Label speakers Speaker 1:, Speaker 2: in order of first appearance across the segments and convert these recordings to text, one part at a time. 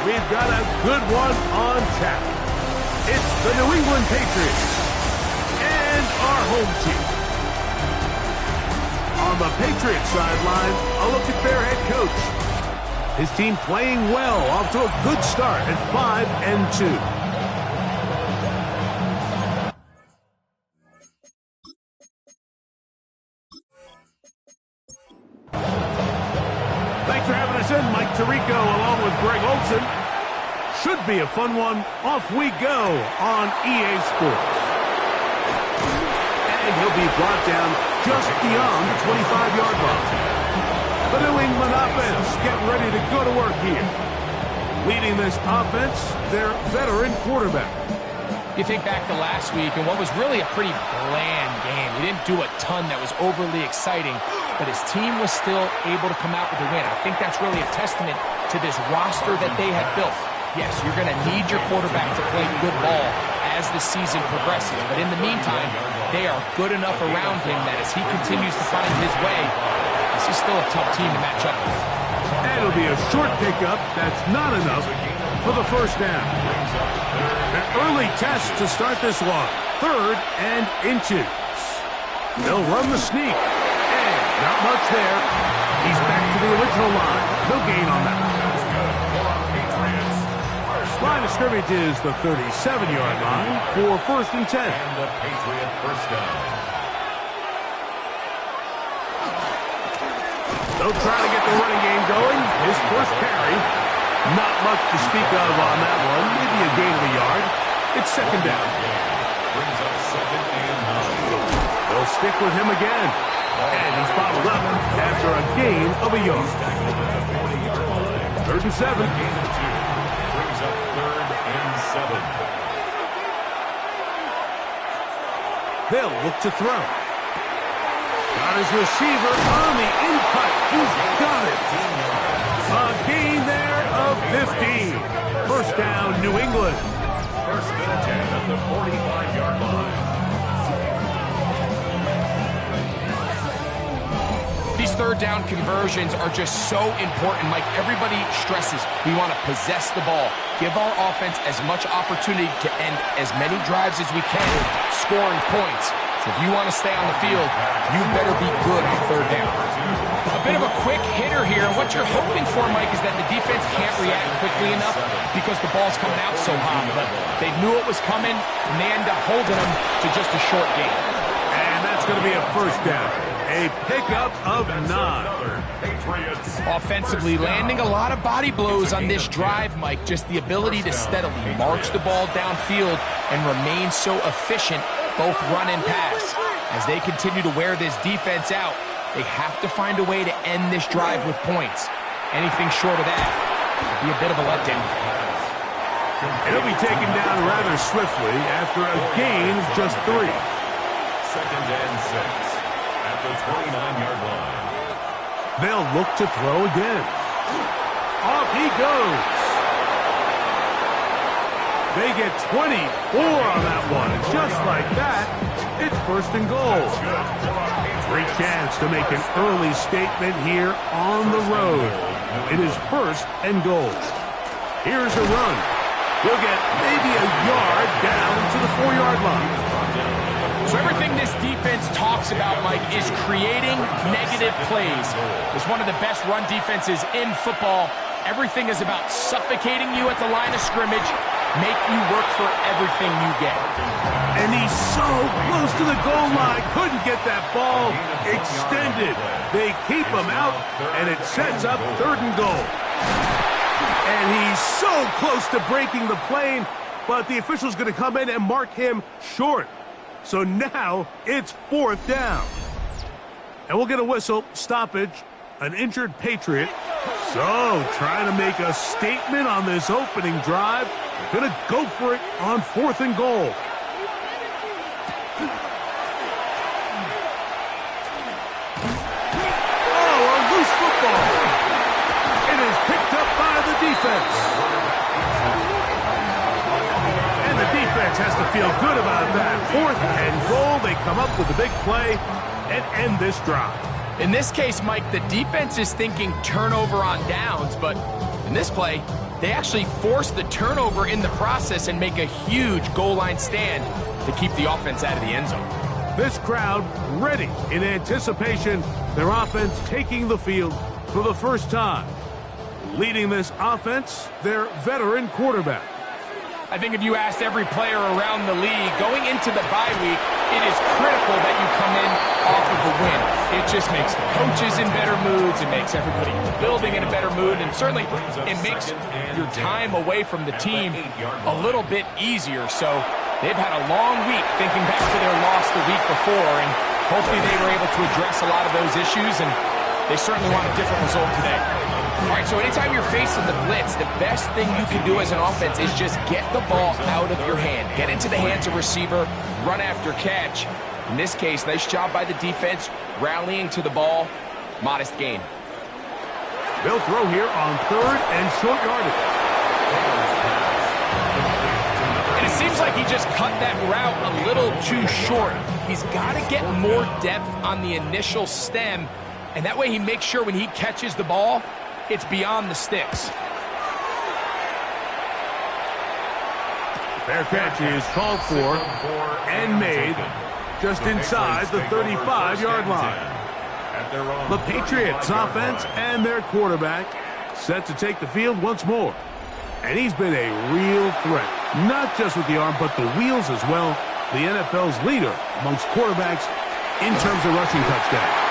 Speaker 1: we've got a good one on tap. It's the New England Patriots and our home team. On the Patriots sideline, a look at their head coach. His team playing well, off to a good start at 5-2. Thanks for having us in, Mike Tirico, along with Greg Olson. Should be a fun one. Off we go on EA Sports. And he'll be brought down just beyond the 25-yard line. The New England offense getting ready to go to work here. Leading this offense, their veteran quarterback.
Speaker 2: You think back to last week and what was really a pretty bland game. He didn't do a ton that was overly exciting, but his team was still able to come out with a win. I think that's really a testament to this roster that they have built. Yes, you're going to need your quarterback to play good ball as the season progresses, but in the meantime, they are good enough around him that as he continues to find his way, this is still a tough team to match up with.
Speaker 1: And it'll be a short pickup. That's not enough for the first down. An early test to start this one. 3rd and inches. They'll run the sneak. And not much there. He's back to the original line. No gain on that. Line of scrimmage is the 37-yard line for 1st and 10.
Speaker 3: And the Patriot first down.
Speaker 1: They'll try to get the running game going. His first carry. Not much to speak of on that one. Maybe a gain of a yard. It's 2nd down.
Speaker 3: Brings up 2nd and 9.
Speaker 1: They'll stick with him again. And he's bottled up after a gain of a yard. 3rd and 7.
Speaker 3: Gain of 2. Brings up 3rd and 7.
Speaker 1: They'll look to throw. Got his receiver on the in-cut. He's got it. A gain there of 15. First down, New England.
Speaker 3: 1st and 10 at the 45-yard line.
Speaker 2: These 3rd down conversions are just so important. Like everybody stresses, we want to possess the ball. Give our offense as much opportunity to end as many drives as we can, scoring points. So if you want to stay on the field, you better be good on 3rd down. A bit of a quick hitter here. What you're hoping for, Mike, is that the defense can't react quickly enough because the ball's coming out so hot. But they knew it was coming, and they end up holding them to just a short gain.
Speaker 1: And that's going to be a first down. A pickup of 9.
Speaker 2: Offensively, landing a lot of body blows on this drive, Mike. Just the ability to steadily march the ball downfield and remain so efficient, both run and pass. As they continue to wear this defense out, they have to find a way to end this drive with points. Anything short of that would be a bit of a letdown.
Speaker 1: It'll be taken down rather swiftly after a gain of just 3.
Speaker 3: 2nd and 6 at the 29-yard line.
Speaker 1: They'll look to throw again. Off he goes. They get 24 on that one. Just like that, it's 1st and goal. Great chance to make an early statement here on the road. It is 1st and goal. Here's a run. He'll get maybe a yard down to the 4-yard line.
Speaker 2: So everything this defense talks about, Mike, is creating negative plays. It's one of the best run defenses in football. Everything is about suffocating you at the line of scrimmage, make you work for everything you get.
Speaker 1: And he's so close to the goal line, couldn't get that ball extended. They keep him out, and it sets up 3rd and goal. And he's so close to breaking the plane, but the official's going to come in and mark him short. So now it's 4th down. And we'll get a whistle, stoppage, an injured Patriot. So trying to make a statement on this opening drive. Going to go for it on 4th and goal. Oh, a loose football. It is picked up by the defense. And the defense has to feel good about that. 4th and goal. They come up with a big play and end this drive.
Speaker 2: In this case, Mike, the defense is thinking turnover on downs, but In this play, they actually force the turnover in the process and make a huge goal line stand to keep the offense out of the end zone.
Speaker 1: This crowd ready in anticipation, their offense taking the field for the first time. Leading this offense, their veteran quarterback.
Speaker 2: I think if you asked every player around the league going into the bye week, it is critical that you come in off of a win. It just makes the coaches in better moods. It makes everybody in the building in a better mood. And certainly it makes your time away from the team a little bit easier. So they've had a long week thinking back to their loss the week before. And hopefully they were able to address a lot of those issues. And they certainly want a different result today. All right, so anytime you're facing the blitz, the best thing you can do as an offense is just get the ball out of your hand. Get into the hands of receiver, run after catch. In this case, nice job by the defense, rallying to the ball. Modest gain.
Speaker 1: They'll throw here on 3rd and short yardage.
Speaker 2: And it seems like he just cut that route a little too short. He's got to get more depth on the initial stem, and that way he makes sure when he catches the ball, it's beyond the sticks.
Speaker 1: Fair catch is called for and made just inside the 35-yard line. The Patriots offense and their quarterback set to take the field once more. And he's been a real threat, not just with the arm, but the wheels as well. The NFL's leader amongst quarterbacks in terms of rushing touchdowns.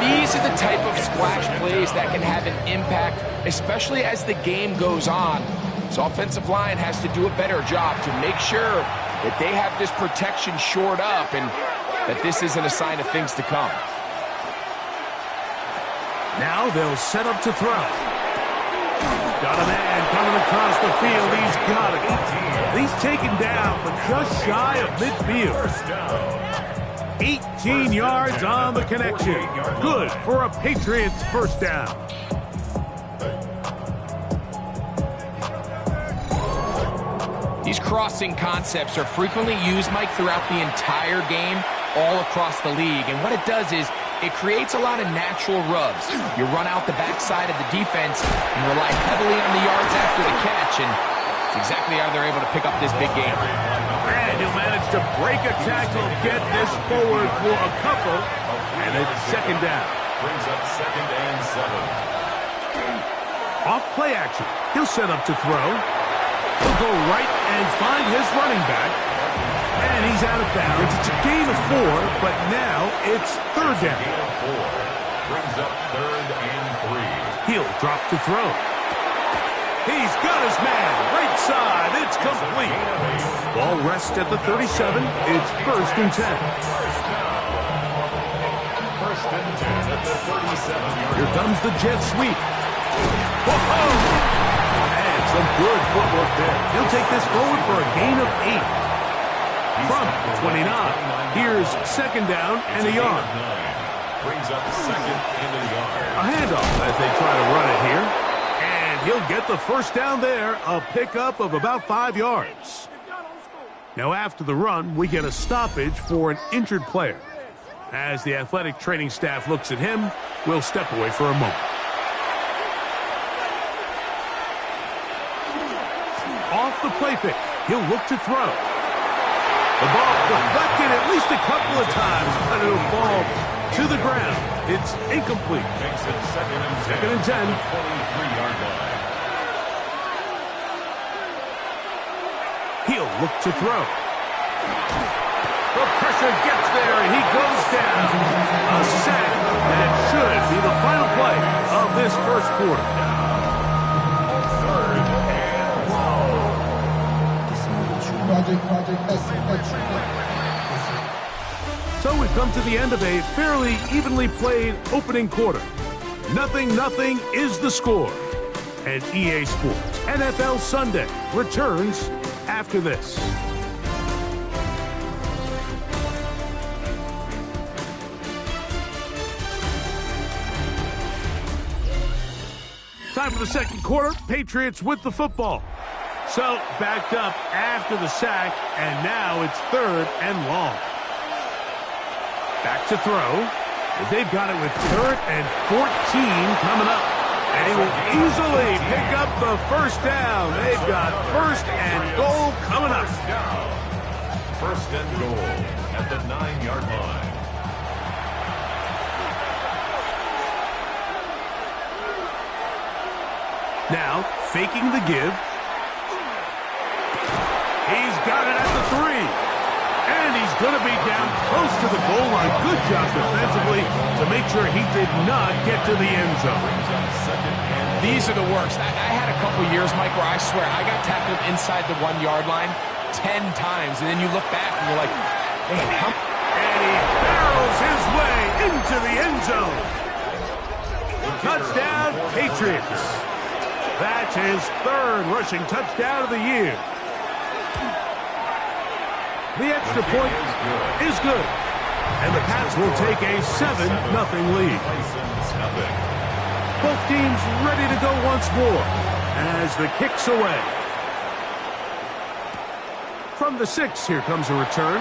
Speaker 2: These are the type of splash plays that can have an impact, especially as the game goes on. So offensive line has to do a better job to make sure that they have this protection shored up and that this isn't a sign of things to come.
Speaker 1: Now they'll set up to throw. Got a man coming across the field. He's got it. He's taken down, but just shy of midfield. 18 yards on the connection. Good for a Patriots first down.
Speaker 2: These crossing concepts are frequently used, Mike, throughout the entire game, all across the league. And what it does is it creates a lot of natural rubs. You run out the backside of the defense and rely heavily on the yards after the catch, and it's exactly how they're able to pick up this big game.
Speaker 1: And he'll manage to break a tackle, get this forward for a couple, and it's second down.
Speaker 3: Brings up 2nd and 7.
Speaker 1: Off play action. He'll set up to throw. He'll go right and find his running back. And he's out of bounds. It's a gain of 4, but now it's 3rd down.
Speaker 3: Gain of 4. Brings up 3rd and 3.
Speaker 1: He'll drop to throw. He's got his man. Right side. It's complete. Ball rests at the 37. It's 1st and 10.
Speaker 3: 1st and 10 at the 37-yard.
Speaker 1: Here comes the jet sweep. Whoa! And some good footwork there. He'll take this forward for a gain of 8. From 29. Here's 2nd down and a yard.
Speaker 3: Brings up 2nd and a yard.
Speaker 1: A handoff as they try to run it here. And he'll get the first down there. A pickup of about 5 yards. Now after the run, we get a stoppage for an injured player. As the athletic training staff looks at him, we'll step away for a moment. Off the play fake, he'll look to throw. The ball deflected at least a couple of times, but it'll fall to the ground. It's incomplete.
Speaker 3: Makes it 2nd and 10.
Speaker 1: 2nd and 10.
Speaker 3: 23-yard line.
Speaker 1: He'll look to throw. The pressure gets there, and he goes down. A sack that should be the final play of this first quarter.
Speaker 3: 3rd and long.
Speaker 1: So we've come to the end of a fairly evenly played opening quarter. 0-0 is the score. And EA Sports NFL Sunday returns after this. Time for the second quarter. Patriots with the football. So backed up after the sack, and now it's 3rd and long. Back to throw. as they've got it with 3rd and 14 coming up. And he will easily pick up the first down. They've got 1st and goal coming up.
Speaker 3: 1st and goal at the 9-yard line.
Speaker 1: Now, faking the give. He's got it at the 3. And he's going to be down close to the goal line. Good job defensively to make sure he did not get to the end zone.
Speaker 2: These are the worst. I had a couple years, Mike, where I swear I got tackled inside the 1-yard line 10 times. And then you look back and you're like, man, how...
Speaker 1: And he barrels his way into the end zone. Touchdown, Patriots. That's his 3rd rushing touchdown of the year. The extra point is good. And the Pats will take a 7-0 lead. Both teams ready to go once more as the kick's away. From the 6, here comes a return.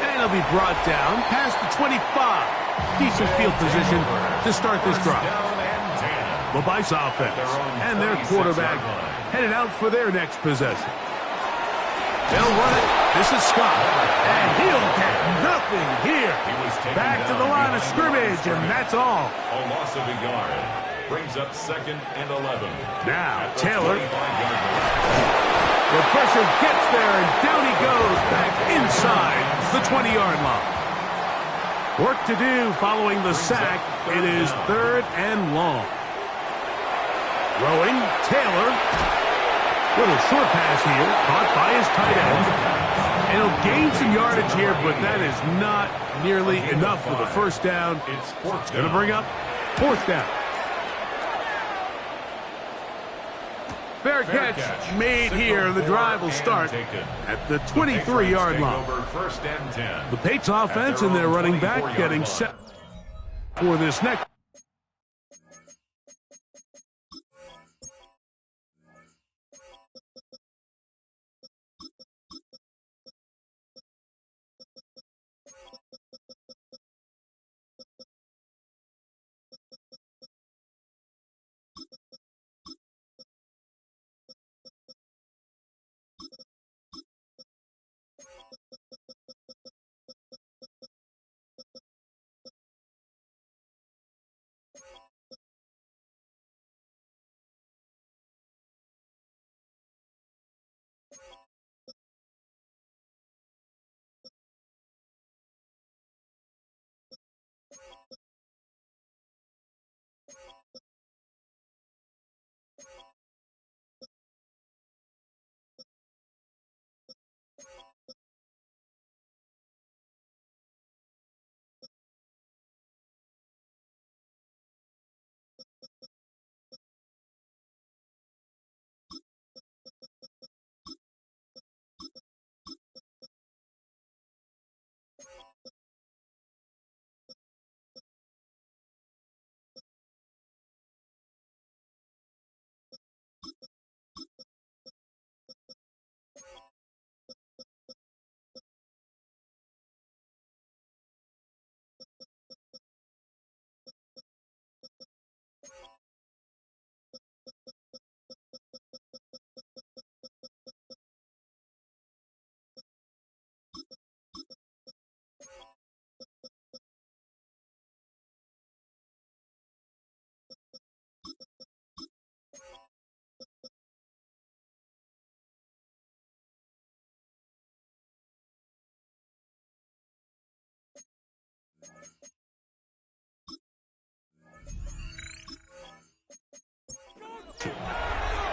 Speaker 1: And he'll be brought down past the 25. Decent field position to start this drive. The Bisons offense and their quarterback headed out for their next possession. They'll run it. This is Scott. And he'll get nothing here. Back to the line of scrimmage, and that's all.
Speaker 3: A loss of a yard. Brings up 2nd and 11.
Speaker 1: Now, Taylor. The pressure gets there, and down he goes back inside the 20-yard line. Work to do following the sack. It is 3rd and long. Throwing, Taylor. Little short pass here, caught by his tight end. And he'll gain some yardage here, but that is not nearly enough for the first down. It's going to bring up 4th down. Fair catch made here. The drive will start at the 23-yard line. The Pates offense and their running back getting set for this next.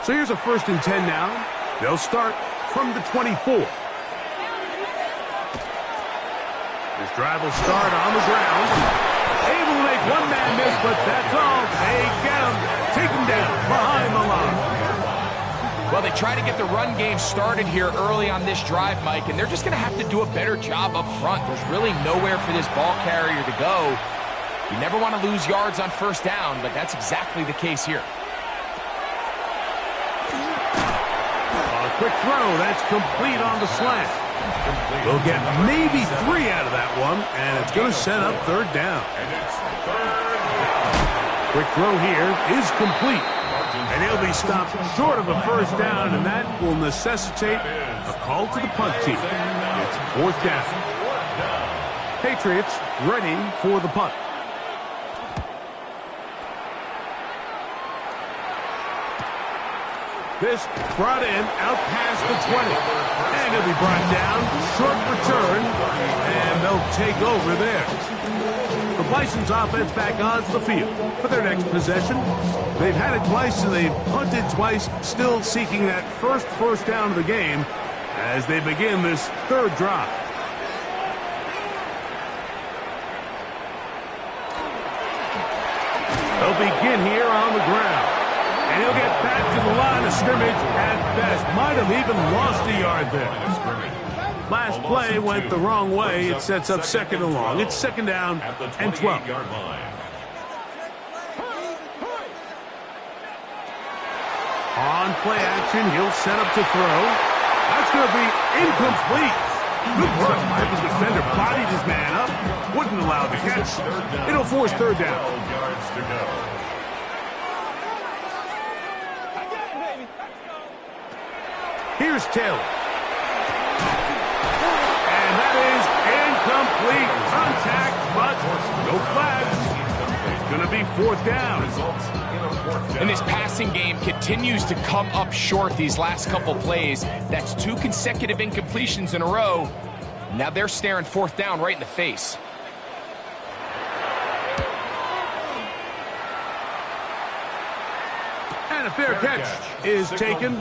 Speaker 1: So here's a 1st and 10 now. They'll start from the 24. This drive will start on the ground. Able to make one man miss, but that's all. They get him. Take him down behind the line.
Speaker 2: Well, they try to get the run game started here early on this drive, Mike, and they're just going to have to do a better job up front. There's really nowhere for this ball carrier to go. You never want to lose yards on 1st down, but that's exactly the case here.
Speaker 1: A quick throw. That's complete on the slant. They'll get maybe 3 out of that one, and it's going to set up third down. Quick throw here is complete. And he'll be stopped short of a first down, and that will necessitate a call to the punt team. It's fourth down. Patriots ready for the punt. This brought in out past the 20. And he'll be brought down. Short return. And they'll take over there. The Bisons offense back onto the field for their next possession. They've had it twice and they've punted twice, still seeking that first down of the game as they begin this third drive. They'll begin here on the ground. And he'll get back to the line of scrimmage at best. Might have even lost a yard there. Last play went the wrong way. It sets up second and long. It's second down and 12. On play action, he'll set up to throw. That's going to be incomplete. Good run by the defender. Bodied his man up. Wouldn't allow the catch. It'll force third down. Here's Taylor. And that is incomplete. Contact, but no flags. It's going to be fourth down.
Speaker 2: And this passing game continues to come up short these last couple plays. That's 2 consecutive incompletions in a row. Now they're staring fourth down right in the face.
Speaker 1: And a fair catch is taken.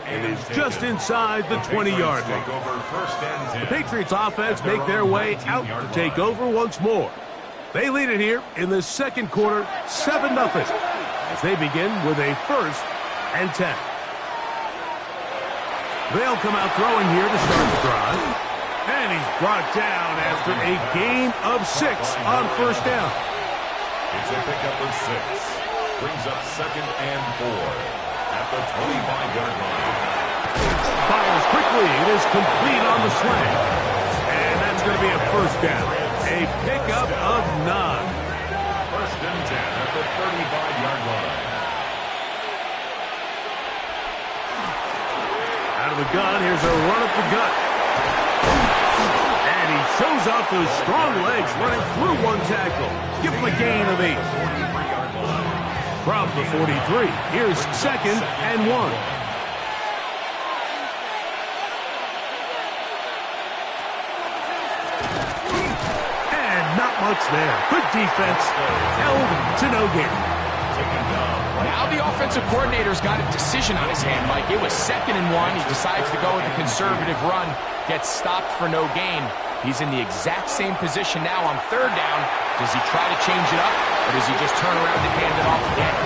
Speaker 1: It is just inside the 20-yard line. The Patriots offense make their way out to take over once more. They lead it here in the second quarter, 7-0, as they begin with a 1st and 10. They'll come out throwing here to start the drive. And he's brought down after a gain of 6 on first down.
Speaker 3: It's a pickup of 6. Brings up second and 4 at the 25-yard line.
Speaker 1: Fires quickly. It is complete on the slant. And that's going to be a first down. A pickup of 9.
Speaker 3: First and 10 at the 35-yard line.
Speaker 1: Out of the gun, here's a run up the gut. And he shows off those strong legs running through one tackle. Give him a gain of 8. From the 43, here's second and 1. And not much there. Good defense. Held to no gain.
Speaker 2: Now the offensive coordinator's got a decision on his hand, Mike. It was second and 1. He decides to go with a conservative run. Gets stopped for no gain. He's in the exact same position now on third down. Does he try to change it up, or does he just turn around and hand it off again?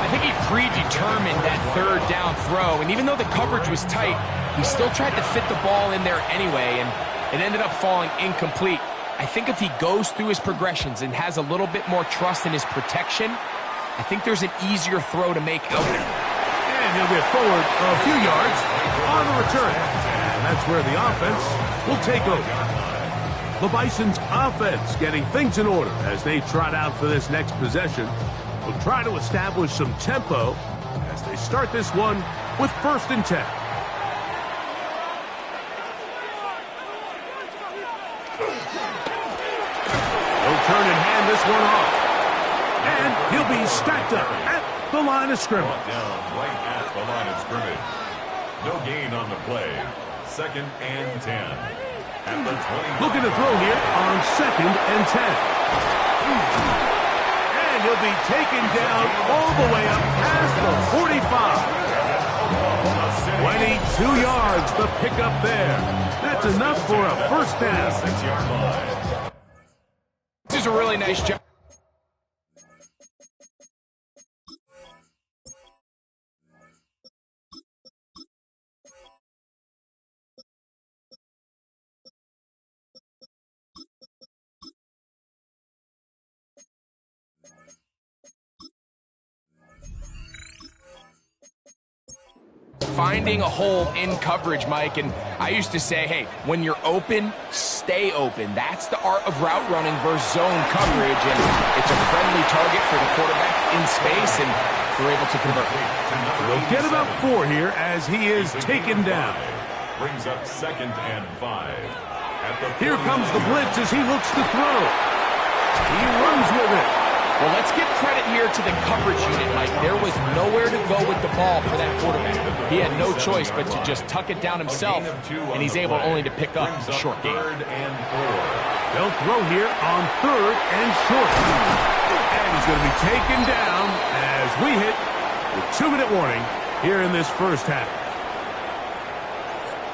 Speaker 2: I think he predetermined that third down throw, and even though the coverage was tight, he still tried to fit the ball in there anyway, and it ended up falling incomplete. I think if he goes through his progressions and has a little bit more trust in his protection, I think there's an easier throw to make out there.
Speaker 1: And he'll get forward a few yards on the return. And that's where the offense will take over. The Bisons offense getting things in order as they trot out for this next possession. Will try to establish some tempo as they start this one with 1st and 10. He'll turn and hand this one off. And he'll be stacked up at the line of scrimmage.
Speaker 3: Down right at the line of scrimmage. No gain on the play. 2nd and 10. At the 20.
Speaker 1: Looking to throw here on 2nd and 10. And he'll be taken down all the way up past the 45. 22 yards, the pickup there. That's enough for a first down.
Speaker 3: 6-yard line.
Speaker 2: This is a really nice job. finding a hole in coverage, Mike. And I used to say, hey, when you're open, stay open. That's the art of route running versus zone coverage. And it's a friendly target for the quarterback in space, and we're able to convert.
Speaker 1: They'll get about 4 here as he is taken down.
Speaker 3: Brings up 2nd and 5.
Speaker 1: Here comes the blitz as he looks to throw. He runs with it.
Speaker 2: Well, let's give credit here to the coverage unit, Mike. There was nowhere to go with the ball for that quarterback. He had no choice but to just tuck it down himself, and he's able only to pick up a short gain.
Speaker 1: They'll throw here on 3rd and short. And he's going to be taken down as we hit the 2-minute warning here in this first half.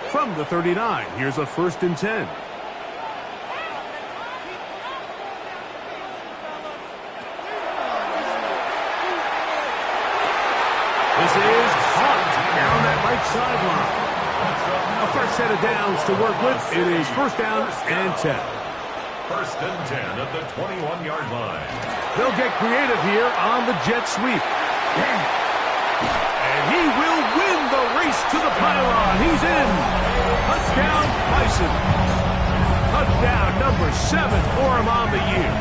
Speaker 1: From the 39, here's a 1st and 10. This is caught down that right sideline. A fresh set of downs to work with. It is 1st down and 10.
Speaker 3: 1st and 10 at the 21-yard line.
Speaker 1: They'll get creative here on the jet sweep. And he will win the race to the pylon. He's in. Touchdown, Bison. Touchdown number 7 for him on the year.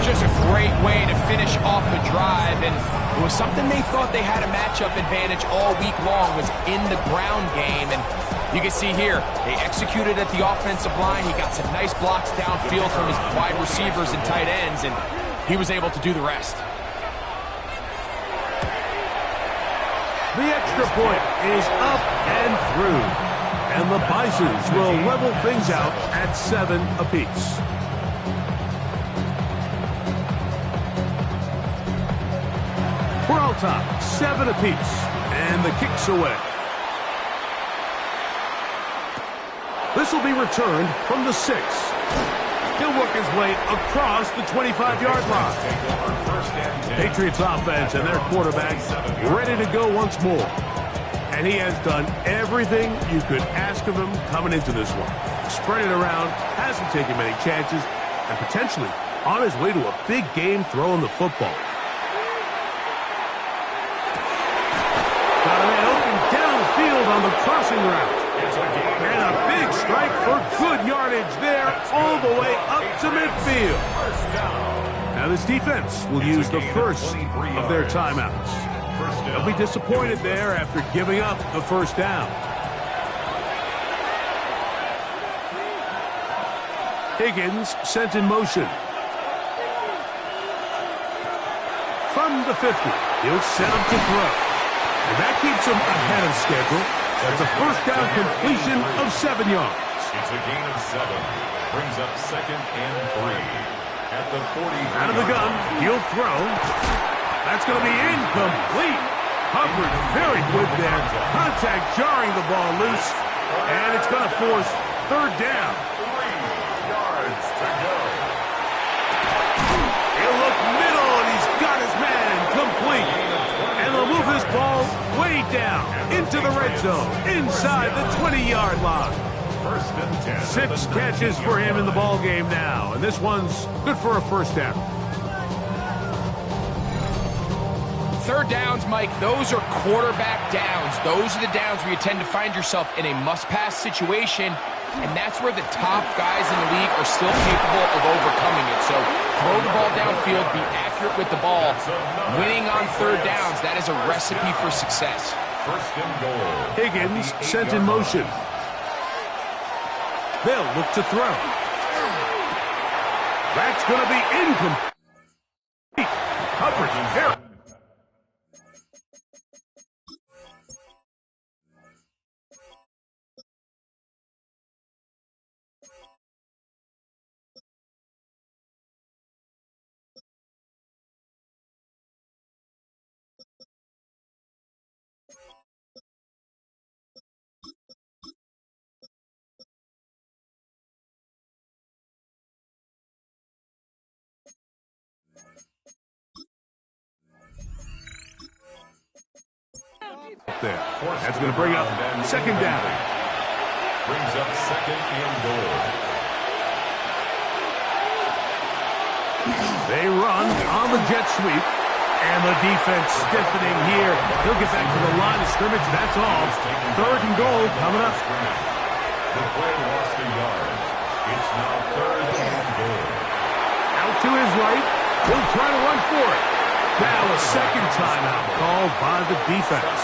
Speaker 2: Just a great way to finish off a drive, and it was something they thought they had a matchup advantage all week long, was in the ground game. And you can see here, they executed at the offensive line. He got some nice blocks downfield from his wide receivers and tight ends, and he was able to do the rest.
Speaker 1: The extra point is up and through, and the Bisons will level things out at 7 apiece. We're all top, 7 apiece, and the kick's away. This will be returned from the 6. He'll work his way across the 25-yard line. Patriots offense and their quarterback ready to go once more. And he has done everything you could ask of him coming into this one. Spread it around, hasn't taken many chances, and potentially on his way to a big game throwing the football. Got a man open downfield on the crossing route. And a big strike for good yardage there all the way up to midfield. Now this defense will use the first of their timeouts. They'll be disappointed there after giving up the 1st down. Higgins sent in motion. From the 50, he'll set him to throw. And that keeps him ahead of schedule. That's a 1st down completion of 7 yards.
Speaker 3: It's a gain of 7. Brings up 2nd and 3. At the 40.
Speaker 1: Out of the gun, he'll throw. That's going to be incomplete. Covered very good there. Contact jarring the ball loose. And it's going to force 3rd down.
Speaker 3: 3 yards to go.
Speaker 1: He'll look middle, and he's got his man complete. And they'll move this ball way down into the red zone, inside the 20-yard line.
Speaker 3: 1st and 10.
Speaker 1: 6 catches for him in the ball game now, and this one's good for a 1st down.
Speaker 2: 3rd downs, Mike, those are quarterback downs. Those are the downs where you tend to find yourself in a must-pass situation, and that's where the top guys in the league are still capable of overcoming it. So throw the ball downfield, be accurate with the ball. Winning on 3rd downs, that is a recipe for success.
Speaker 3: 1st and goal.
Speaker 1: Higgins sent in motion. They'll look to throw. That's going to be incomplete. Coverage there. There. That's going to bring up 2nd down.
Speaker 3: Brings up 2nd and goal.
Speaker 1: They run on the jet sweep. And the defense stiffening here. He'll get back to the line of scrimmage, that's all. 3rd and goal coming up.
Speaker 3: The play lost a yard. It's now 3rd and goal.
Speaker 1: Out to his right. He'll try to run for it. Now a second timeout called by the defense.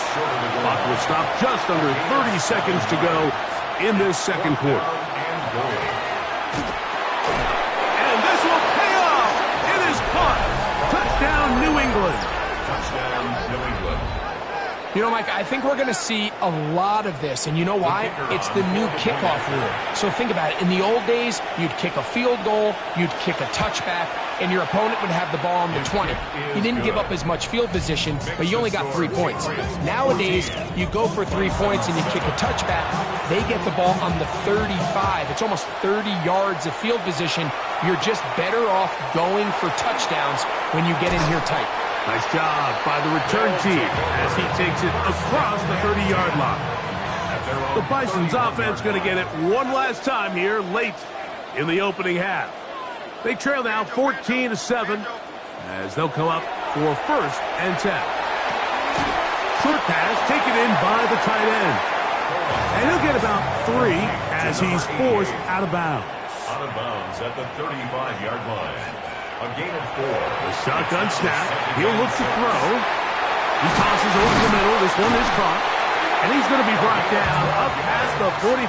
Speaker 1: Clock will stop just under 30 seconds to go in this second quarter. And this will pay off. It is caught. Touchdown, New England.
Speaker 3: Touchdown, New England.
Speaker 2: You know, Mike, I think we're going to see a lot of this, and you know why? It's the new kickoff rule. So think about it. In the old days, you'd kick a field goal, you'd kick a touchback, and your opponent would have the ball on the 20. You didn't give up as much field position, but you only got 3 points. Nowadays, you go for 3 points and you kick a touchback, they get the ball on the 35. It's almost 30 yards of field position. You're just better off going for touchdowns when you get in here tight.
Speaker 1: Nice job by the return team as he takes it across the 30-yard line. The Bisons offense going to get it one last time here late in the opening half. They trail now 14-7 as they'll come up for 1st and 10. Short pass taken in by the tight end. And he'll get about 3 as he's forced out of bounds.
Speaker 3: Out of bounds at the 35-yard line. A gain of 4.
Speaker 1: The shotgun snap. He'll look to throw. He tosses over the middle. This one is caught. And he's going to be brought down up past the 45.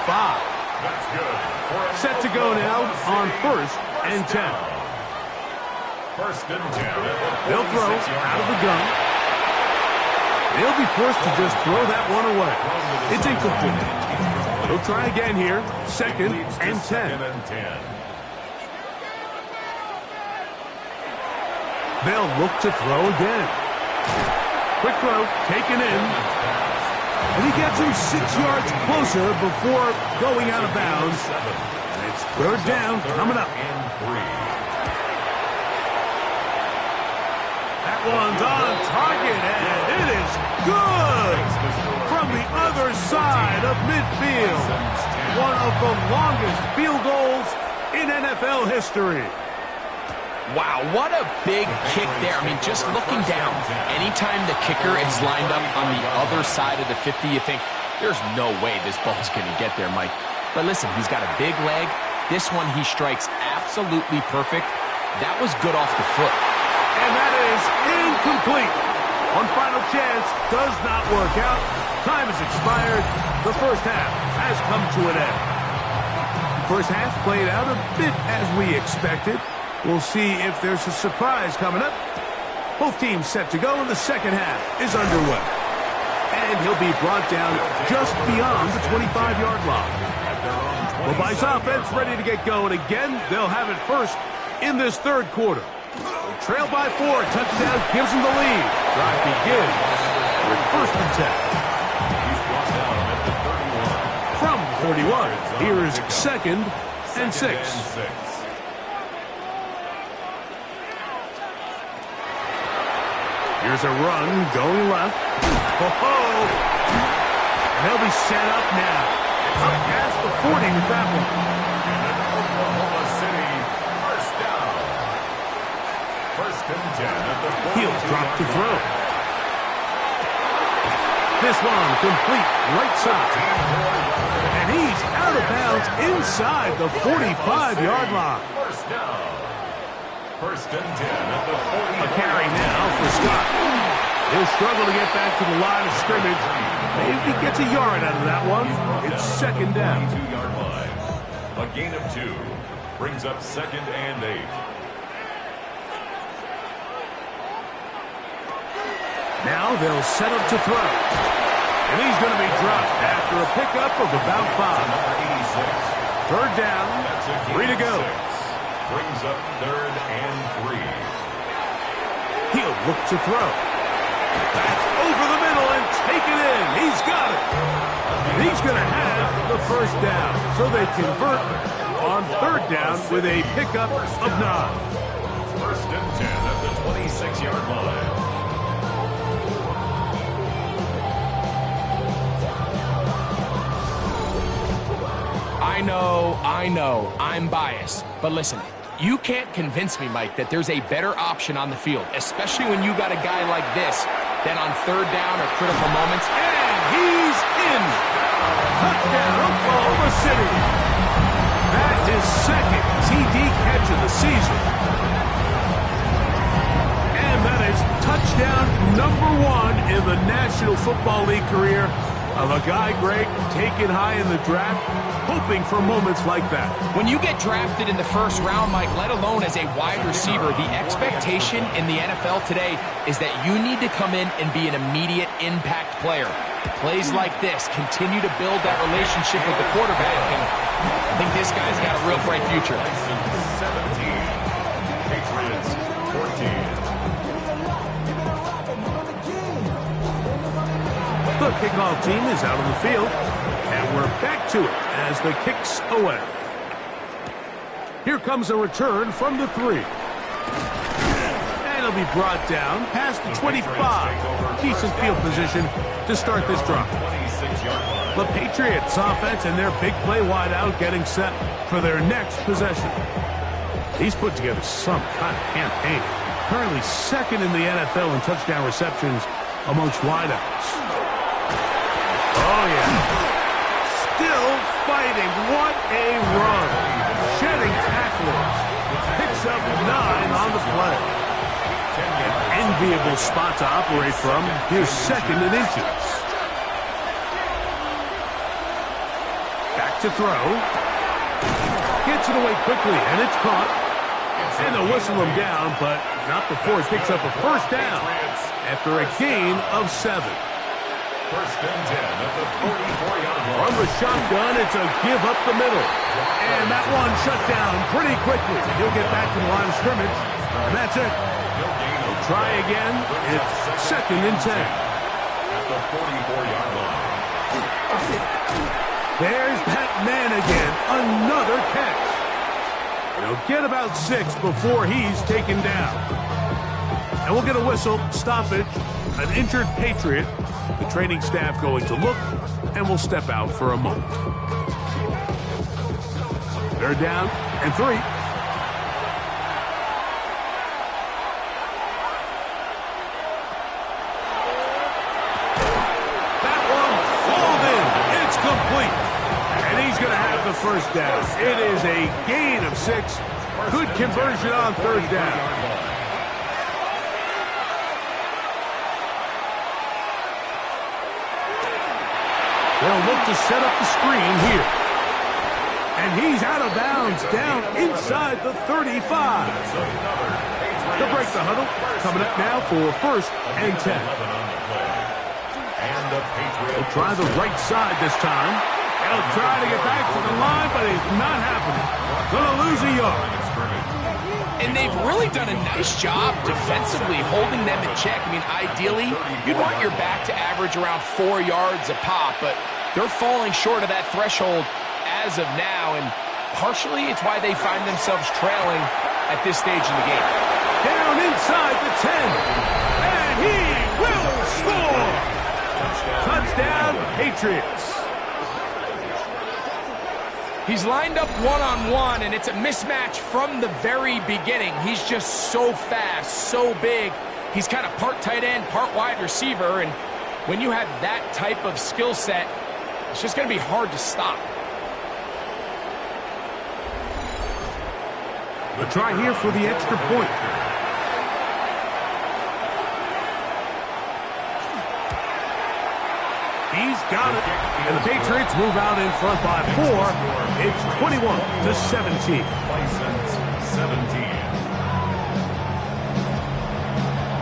Speaker 3: That's good.
Speaker 1: Set to go now on 1st and 10.
Speaker 3: 1st and 10.
Speaker 1: They'll throw out of the gun. They'll be forced to just throw that one away. It's incomplete. They'll try again here. 2nd and 10.
Speaker 3: 2nd and 10.
Speaker 1: They'll look to throw again. Quick throw, taken in. And he gets him 6 yards closer before going out of bounds. And it's 3rd down coming up. That one's on target, and it is good! From the other side of midfield. One of the longest field goals in NFL history.
Speaker 2: Wow, what a big kick there. I mean, just looking down, anytime the kicker is lined up on the other side of the 50, you think, there's no way this ball's going to get there, Mike. But listen, he's got a big leg. This one he strikes absolutely perfect. That was good off the foot.
Speaker 1: And that is incomplete. One final chance does not work out. Time has expired. The first half has come to an end. First half played out a bit as we expected. We'll see if there's a surprise coming up. Both teams set to go, and the second half is underway. And he'll be brought down just beyond the 25-yard line. The Bisons offense ready to get going again. They'll have it first in this 3rd quarter. Trail by 4. Touchdown gives them the lead. Drive begins with 1st and 10. From 31, here is 2nd and 6. Here's a run going left. Oh, and they'll be set up now. Up past the 40 with that one.
Speaker 3: Oklahoma City, 1st down. 1st and 10 at the 40.
Speaker 1: He'll drop to throw. This one complete right side. And he's out of bounds inside the 45-yard line.
Speaker 3: 1st down. 1st and 10 at the 40.
Speaker 1: A carry now for Scott. He'll struggle to get back to the line of scrimmage. Maybe he gets a yard out of that one. It's 2nd down.
Speaker 3: 2-yard line. A gain of 2 brings up 2nd and 8.
Speaker 1: Now they'll set up to throw. And he's going to be dropped after a pickup of about 5. 3rd down. 3 to go.
Speaker 3: Brings up 3rd and 3.
Speaker 1: He'll look to throw. That's over the middle and taken in. He's got it. And he's going to have the 1st down. So they convert on 3rd down with a pickup of 9.
Speaker 3: 1st and 10 at the 26-yard line.
Speaker 2: I know, I'm biased. But listen, You can't convince me, Mike, that there's a better option on the field, especially when you got a guy like this, than on third down or critical moments.
Speaker 1: And he's in. Touchdown, Oklahoma City. That's his second TD catch of the season. And that is touchdown number 1 in the National Football League career of a guy, Greg, taken high in the draft, hoping for moments like that.
Speaker 2: When you get drafted in the first round, Mike, let alone as a wide receiver, the expectation in the NFL today is that you need to come in and be an immediate impact player. Plays like this continue to build that relationship with the quarterback, and I think this guy's got a real bright future.
Speaker 3: 17, Patriots 14.
Speaker 1: The kickoff team is out on the field, and we're back to it as the kick's away. Here comes a return from the 3. And it'll be brought down past the 25. Decent field position to start this drive. The Patriots offense and their big play wideout getting set for their next possession. He's put together some kind of campaign. Currently second in the NFL in touchdown receptions amongst wideouts. Oh, yeah. Still fighting. What a run. Shedding tacklers. Picks up 9 on the play. An enviable spot to operate from. Here's second and inches. Back to throw. Gets it away quickly, and it's caught. And they'll whistle him down, but not before he picks up a first down after a gain of 7.
Speaker 3: First and 10 at the 44-yard line.
Speaker 1: From the shotgun, it's a give up the middle. And that one shut down pretty quickly. He'll get back to the line of scrimmage, and that's it. He'll try again. It's second and 10.
Speaker 3: At the 44-yard line.
Speaker 1: There's that man again. Another catch. He'll get about 6 before he's taken down. And we'll get a whistle, stoppage, an injured Patriot. The training staff going to look, and we'll step out for a moment. They're down and 3. That one hauled in. It's complete. And he's going to have the first down. It is a gain of 6. Good conversion on third down. They'll look to set up the screen here. And he's out of bounds, down inside the 35. They'll break the huddle. Coming up now for first and 10. They'll try the right side this time. They'll try to get back to the line, but it's not happening. Gonna lose a yard.
Speaker 2: And they've really done a nice job defensively holding them in check. I mean, ideally, you'd want your back to average around 4 yards a pop, but they're falling short of that threshold as of now, and partially it's why they find themselves trailing at this stage in the game.
Speaker 1: Down inside the 10, and he will score! Touchdown, Patriots.
Speaker 2: He's lined up one-on-one, and it's a mismatch from the very beginning. He's just so fast, so big. He's kind of part tight end, part wide receiver, and when you have that type of skill set, it's just going to be hard to stop.
Speaker 1: The try here for the extra point. He's got it. And the Patriots move out in front by 4. It's 21-17.
Speaker 3: Bisons 17.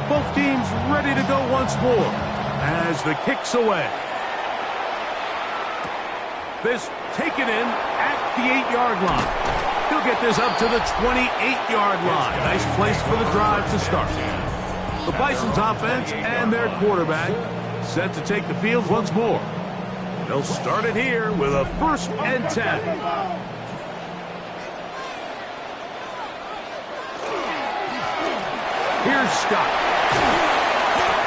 Speaker 1: Both teams ready to go once more as the kick's away. This taken in at the 8-yard line. He'll get this up to the 28-yard line. Nice place for the drive to start. The Bisons offense and their quarterback set to take the field once more. They'll start it here with a first and 10. Here's Scott.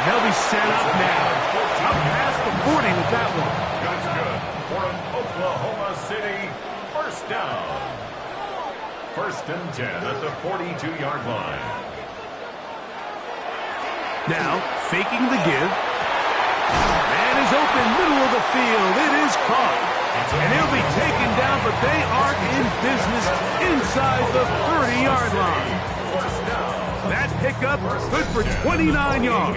Speaker 1: They'll be set up now. Up past the 40 with that one.
Speaker 3: That's good for an Oklahoma City first down. First and 10 at the 42-yard line.
Speaker 1: Now, faking the give. Man is open, middle of the field. It is caught. And he'll be taken down, but they are in business inside the 30-yard line. That pickup good for 29 yards.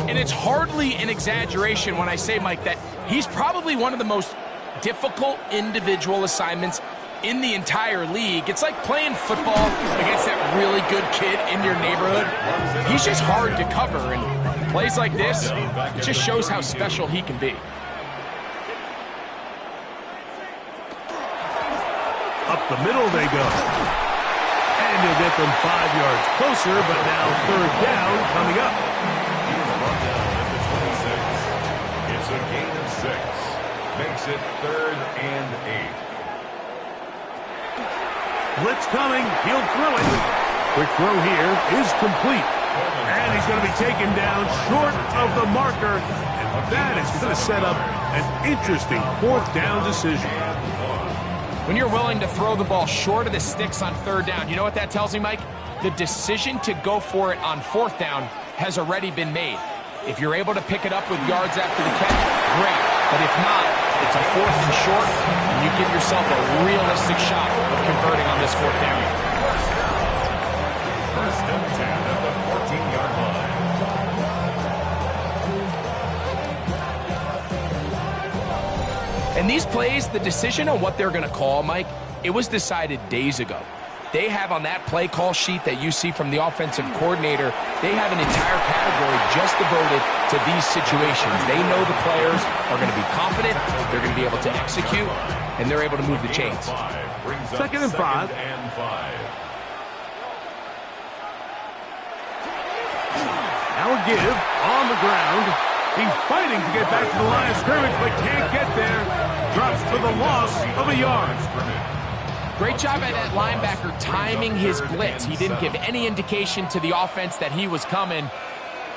Speaker 2: And it's hardly an exaggeration when I say, Mike, that he's probably one of the most difficult individual assignments in the entire league. It's like playing football against that really good kid in your neighborhood. He's just hard to cover, and plays like this, it just shows how special he can be.
Speaker 1: Up the middle they go. And he'll get them 5 yards closer, but now third down coming up.
Speaker 3: He is brought down at the 26. It's a gain of 6. Makes it 3rd and 8.
Speaker 1: Blitz coming. He'll throw it. Quick throw here is complete. And he's going to be taken down short of the marker. And that is going to set up an interesting fourth down decision.
Speaker 2: When you're willing to throw the ball short of the sticks on third down, you know what that tells me, Mike? The decision to go for it on fourth down has already been made. If you're able to pick it up with yards after the catch, great. But if not, it's a fourth and short, and you give yourself a realistic shot of converting on this fourth down.
Speaker 3: First and 10 at the 14-yard line.
Speaker 2: And these plays, the decision on what they're going to call, Mike, it was decided days ago. They have on that play call sheet that you see from the offensive coordinator, they have an entire category just devoted to these situations. They know the players are going to be confident, they're going to be able to execute, and they're able to move the chains.
Speaker 1: Second and 5. Now a give on the ground. He's fighting to get back to the line of scrimmage, but can't get there. Drops for the loss of a yard.
Speaker 2: Great job at that linebacker timing his blitz. He didn't give any indication to the offense that he was coming,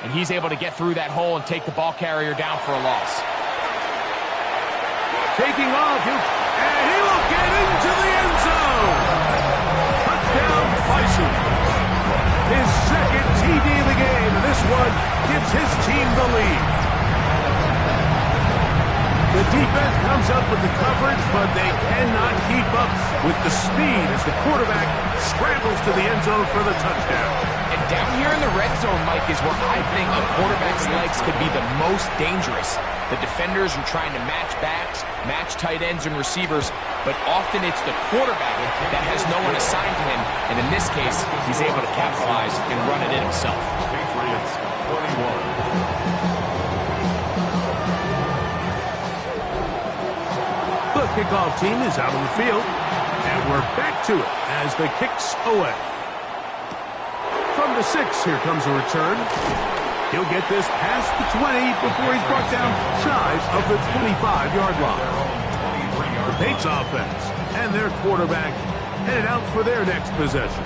Speaker 2: and he's able to get through that hole and take the ball carrier down for a loss.
Speaker 1: Taking off, and he will get into the end zone. Touchdown, Bisons. His second TD of the game, and this one gives his team the lead. The defense comes up with the coverage, but they cannot keep up with the speed as the quarterback scrambles to the end zone for the touchdown.
Speaker 2: And down here in the red zone, Mike, is where I think a quarterback's legs could be the most dangerous. The defenders are trying to match backs, match tight ends and receivers, but often it's the quarterback that has no one assigned to him, and in this case, he's able to capitalize and run it in himself.
Speaker 3: Patriots 21.
Speaker 1: The kickoff team is out on the field, and we're back to it as the kick's away. From the 6, here comes a return. He'll get this past the 20 before he's brought down shy of the 25-yard line. The Pates offense and their quarterback headed out for their next possession.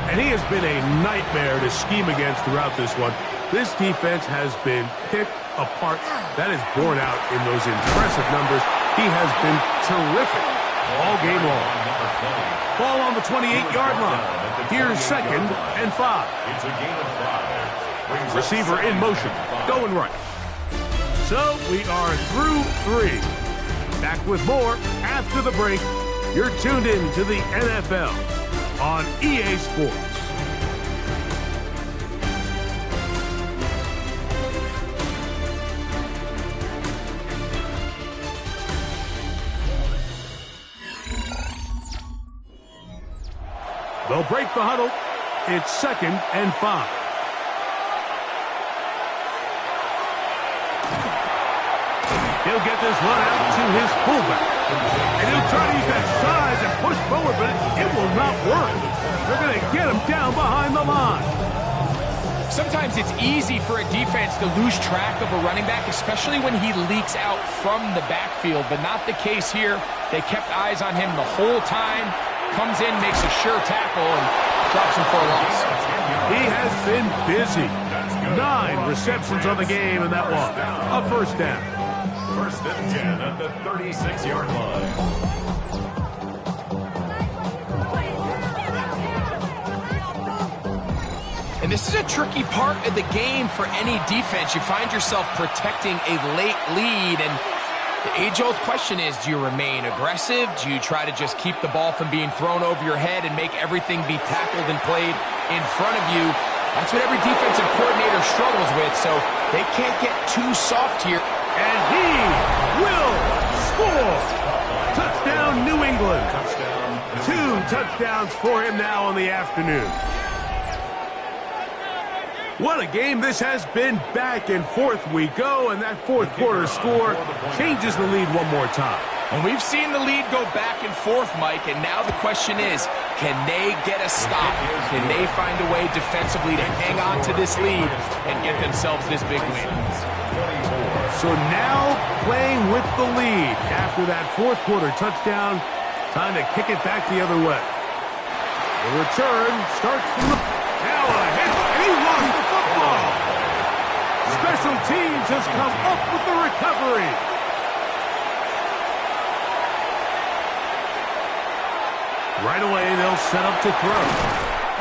Speaker 1: And he has been a nightmare to scheme against throughout this one. This defense has been picked apart. That is borne out in those impressive numbers. He has been terrific all game long. Ball on the 28-yard line. Here's second and 5.
Speaker 3: It's a gain of 5.
Speaker 1: Receiver in motion, going right. So we are through 3. Back with more after the break. You're tuned in to the NFL on EA Sports. They'll break the huddle. It's second and 5. He'll get this one out to his fullback. And he'll try to use that size and push forward, but it will not work. They're going to get him down behind the line.
Speaker 2: Sometimes it's easy for a defense to lose track of a running back, especially when he leaks out from the backfield, but not the case here. They kept eyes on him the whole time. Comes in, makes a sure tackle, and drops him for a loss.
Speaker 1: He has been busy. 9 receptions on the game, and that one, a first down.
Speaker 3: First and 10 at the 36-yard line.
Speaker 2: And this is a tricky part of the game for any defense. You find yourself protecting a late lead, and the age-old question is, do you remain aggressive? Do you try to just keep the ball from being thrown over your head and make everything be tackled and played in front of you? That's what every defensive coordinator struggles with, so they can't get too soft here.
Speaker 1: And he will score! Touchdown, New England. 2 touchdowns for him now on the afternoon. What a game this has been. Back and forth we go, and that fourth quarter score changes the lead one more time.
Speaker 2: And we've seen the lead go back and forth, Mike, and now the question is, can they get a stop? Can they find a way defensively to hang on to this lead and get themselves this big win?
Speaker 1: So now playing with the lead after that fourth quarter touchdown, time to kick it back the other way. The return starts from the... Now a hit, and he lost the football. Special teams has come up with the recovery. Right away, they'll set up to throw.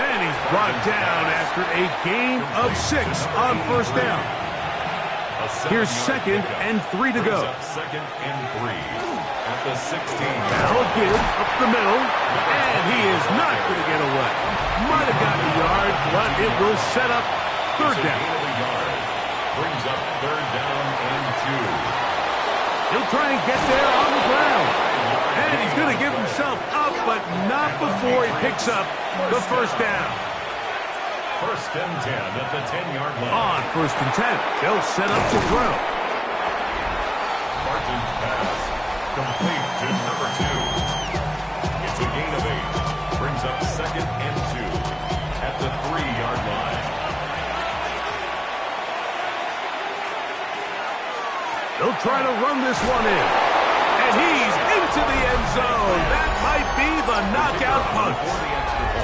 Speaker 1: And he's brought down after a gain of 6 on first down. Here's 2nd and 3 to go.
Speaker 3: Second and 3 at the 16.
Speaker 1: Now a give up the middle, and he is not going to get away. Might have gotten a yard, but it will set up third down.
Speaker 3: Brings up third down and 2.
Speaker 1: He'll try and get there on the ground. And he's going to give himself up, but not before he picks up the first down.
Speaker 3: First and 10 at the 10-yard line.
Speaker 1: On first and 10, they'll set up to throw.
Speaker 3: Martin's pass complete to number 2. It's a gain of 8. Brings up second and 2 at the 3-yard line.
Speaker 1: They'll try to run this one in. And he's into the end zone. That might be the knockout punch.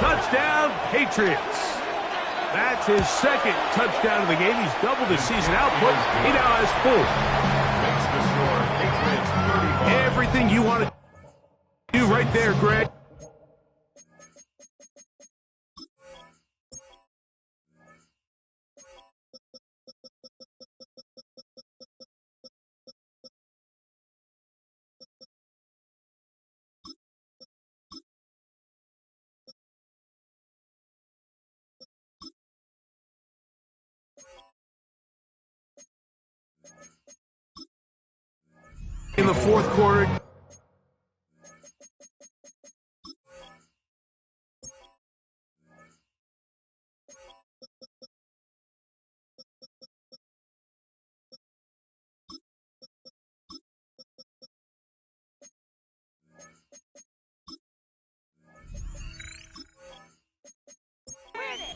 Speaker 1: Touchdown, Patriots. That's his 2nd touchdown of the game. He's doubled his season output. He now has 4. Everything you want to do right there, Greg. In the fourth quarter.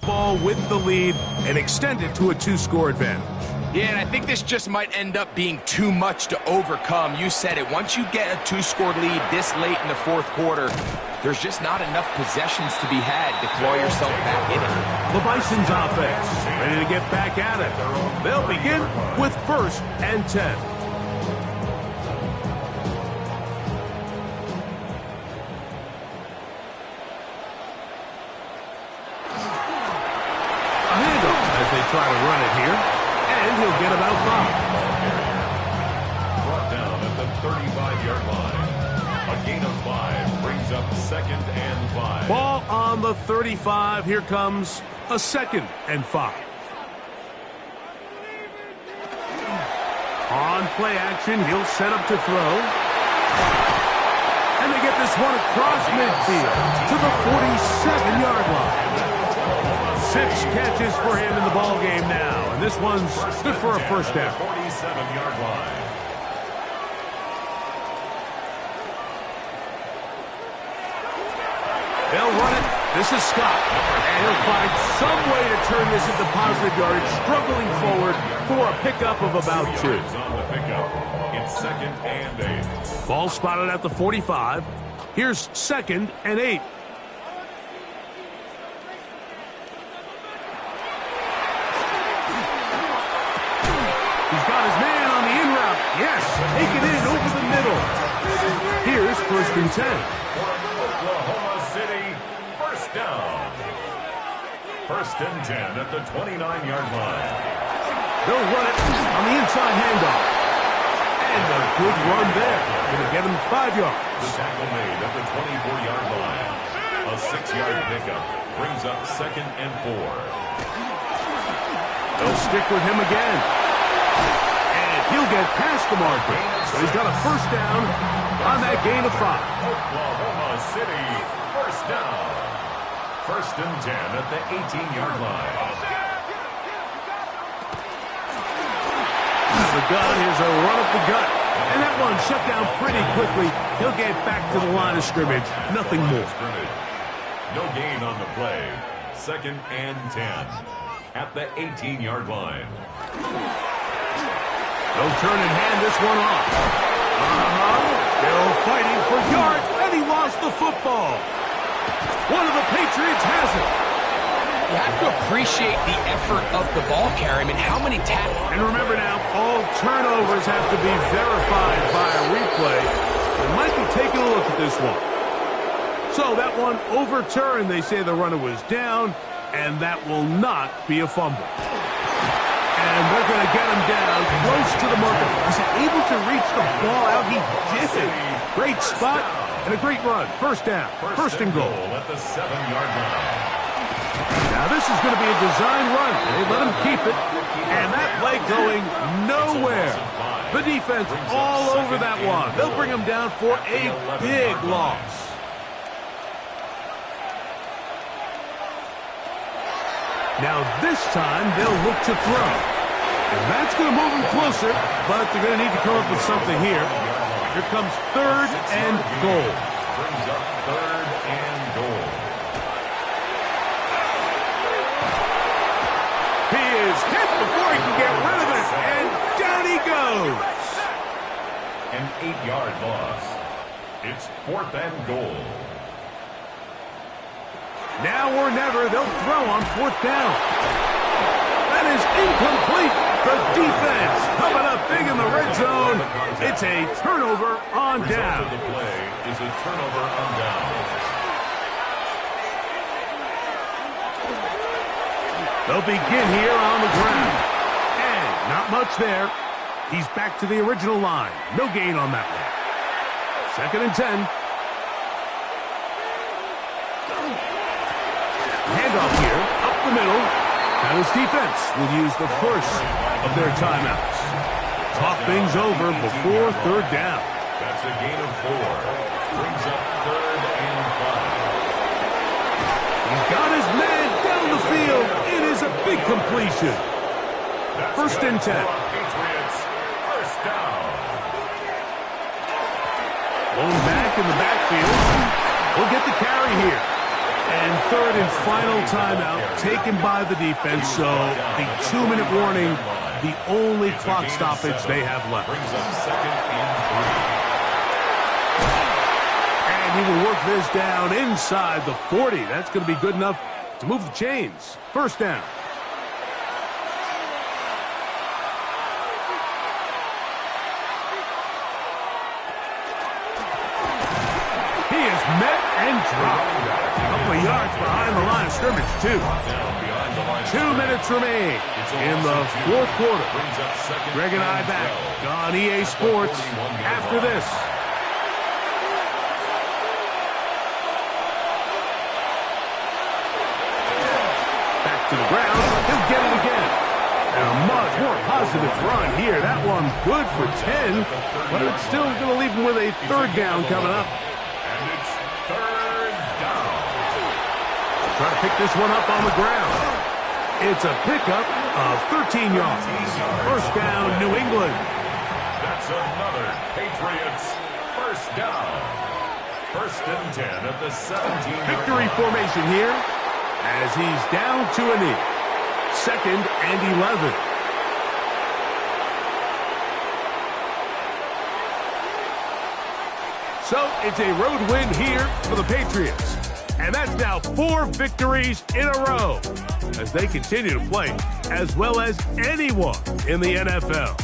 Speaker 1: Ball with the lead and extend it to a 2-score advantage.
Speaker 2: Yeah, and I think this just might end up being too much to overcome. You said it. Once you get a 2-score lead this late in the fourth quarter, there's just not enough possessions to be had to claw yourself back in it.
Speaker 1: The Bisons offense ready to get back at it. They'll begin with first and 10. A handoff as they try to run it here. And he'll get about 5.
Speaker 3: Brought down at the 35-yard line. A gain of 5 brings up second and 5.
Speaker 1: Ball on the 35. Here comes a 2nd and 5. On play action, he'll set up to throw. And they get this one across midfield to the 47-yard line. 6 catches for him in the ball game now, and this one's good for a first down.
Speaker 3: 47-yard line.
Speaker 1: They'll run it. This is Scott, and he'll find some way to turn this into positive yardage, struggling forward for a pickup of about 2.
Speaker 3: On the pickup. It's second and 8.
Speaker 1: Ball spotted at the 45. Here's 2nd and 8. Yes, take it in over the middle. Here's 1st and 10.
Speaker 3: Oklahoma City, first down. 1st and 10 at the 29-yard line.
Speaker 1: They'll run it on the inside handoff. And a good run there. Going to get him 5 yards.
Speaker 3: The tackle made at the 24-yard line. A 6-yard pickup brings up 2nd and 4.
Speaker 1: They'll stick with him again. And he'll get past the marker. So he's got a 1st down on that gain of 5.
Speaker 3: Oklahoma City, first down. 1st and 10 at the 18-yard line.
Speaker 1: The gun, here's a run up the gut. And that one shut down pretty quickly. He'll get back to the line of scrimmage. Nothing more.
Speaker 3: No gain on the play. 2nd and 10 at the 18-yard line.
Speaker 1: They'll turn and hand this one off. Still fighting for yards, and he lost the football. One of the Patriots has it.
Speaker 2: You have to appreciate the effort of the ball carrier. I mean, how many tackles?
Speaker 1: And remember now, all turnovers have to be verified by a replay. They might be taking a look at this one. So that one overturned. They say the runner was down, and that will not be a fumble. And they're going to get him down close to the marker. Was he able to reach the ball out? He did it. Great spot and a great run. 1st down. 1st and goal.
Speaker 3: At the 7-yard line.
Speaker 1: Now this is going to be a design run. They let him keep it. And that play going nowhere. The defense all over that one. They'll bring him down for a big loss. Now this time they'll look to throw. And that's going to move him closer, but they're going to need to come up with something here. Here comes 3rd and goal.
Speaker 3: Brings up 3rd and goal.
Speaker 1: He is hit before he can get rid of it, and down he goes.
Speaker 3: An 8-yard loss. It's 4th and goal.
Speaker 1: Now or never, they'll throw on 4th down. That is incomplete. The defense coming up big in the red zone. It's a turnover on down.
Speaker 3: The play is a turnover on down.
Speaker 1: They'll begin here on the ground. And not much there. He's back to the original line. No gain on that one. 2nd and 10. Handoff here, up the middle. Now his defense will use the first of their timeouts. Talk things over before 3rd down.
Speaker 3: That's a gain of 4. Brings up 3rd and 5.
Speaker 1: He's got his man down the field. It is a big completion. 1st and 10.
Speaker 3: Patriots, first down.
Speaker 1: Blown back in the backfield. We'll get the carry here. And 3rd and final timeout taken by the defense. So the 2-minute warning, the only clock stoppage they have left.
Speaker 3: Brings up 2nd and 3.
Speaker 1: And he will work this down inside the 40. That's going to be good enough to move the chains. 1st down. He is met and dropped. A couple of yards behind the line of scrimmage, too. 2 minutes remain in the 4th quarter. Greg and I back on EA Sports after this. Back to the ground. He'll get it again. And a much more positive run here. That one good for 10, but it's still going to leave him with a 3rd down coming up.
Speaker 3: And it's 3rd down.
Speaker 1: Try to pick this one up on the ground. It's a pickup of 13 yards. 1st down, New England.
Speaker 3: That's another Patriots first down. 1st and 10 at the 17.
Speaker 1: Victory formation here as he's down to a knee. 2nd and 11. So it's a road win here for the Patriots. And that's now 4 victories in a row as they continue to play as well as anyone in the NFL.